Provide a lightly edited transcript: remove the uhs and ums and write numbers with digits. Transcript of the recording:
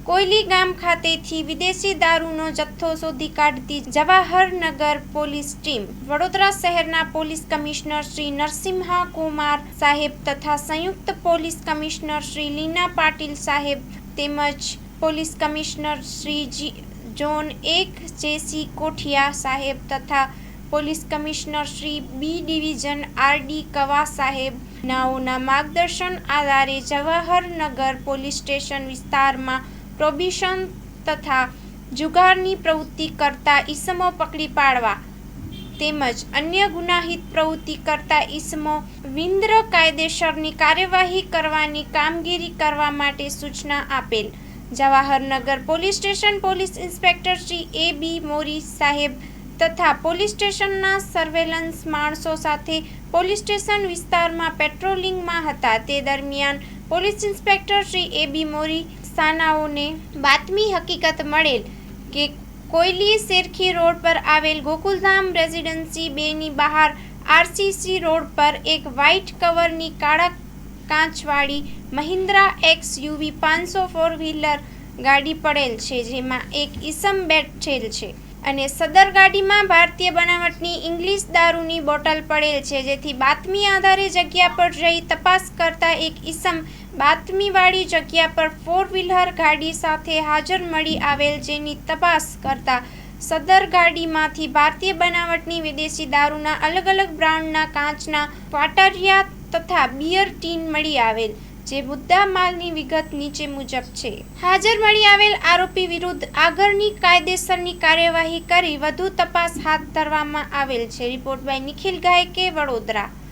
કોયલી ગામ ખાતેથી વિદેશી દારૂનો જથ્થો શોધી કાઢતી જવાહરનગર પોલીસ ટીમ. વડોદરા શહેરના પોલીસ કમિશનર શ્રી નરસિંહા કુમાર સાહેબ તથા સંયુક્ત પોલીસ કમિશનર શ્રી લીના પાટીલ સાહેબ તેમજ police commissioner Shri zone 1 J C Kothiya સાહેબ તથા police commissioner Shri B division R D. Kava સાહેબ નાઓના માર્ગદર્શન આધારે જવાહરનગર પોલીસ સ્ટેશન વિસ્તારમાં પ્રોહિબિશન તથા જુગારની પ્રવૃત્તિ કરતા ઈસમો પકડી પાડવા તેમજ અન્ય ગુનાહિત પ્રવૃત્તિ કરતા ઈસમો વિરુદ્ધ કાયદેસરની કાર્યવાહી કરવાની કામગીરી કરવા માટે સૂચના આપેલ. Jawaharnagar police station police inspector Shri A B. Mori સાહેબ તથા પોલીસ સ્ટેશનના સર્વેલન્સ માણસો સાથે પોલીસ સ્ટેશન વિસ્તારમાં પેટ્રોલિંગમાં હતા. તે દરમિયાન પોલીસ ઇન્સ્પેક્ટર શ્રી એ.બી. મોરી સાનાઓને બાતમી હકીકત મળેલ કે કોયલી શેરખી રોડ પર આવેલ ગોકુલધામ રેસીડેન્સી 2 ની બહાર આરસીસી રોડ પર એક વ્હાઇટ કવરની કાળા કાચવાળી મહિન્દ્રા એક્સયુવી 500 ફોર વ્હીલર ગાડી પડેલ છે, જેમાં એક ઈસમ બેઠેલ છે અને સદર ગાડીમાં ભારતીય બનાવટની ઇંગ્લિશ દારૂની બોટલ પડેલ છે. જેથી બાતમી આધારે જગ્યા પર જઈ તપાસ કરતા એક ઈસમ બાતમીવાળી જગ્યા પર 4 વ્હીલર ગાડી સાથે હાજર મળી આવેલ, જેની તપાસ કરતા સદર ગાડીમાંથી ભારતીય બનાવટની વિદેશી દારૂના અલગ અલગ બ્રાન્ડના કાચના પાટરિયા તથા બિયર ટીન મળી આવેલ, જે મુદ્દા માલની વિગત નીચે મુજબ છે. હાજર મળી આવેલ આરોપી વિરુદ્ધ આગળની કાયદેસરની કાર્યવાહી કરી વધુ તપાસ હાથ ધરવામાં આવેલ છે. Report by Nikhil Gayke, Vadodara.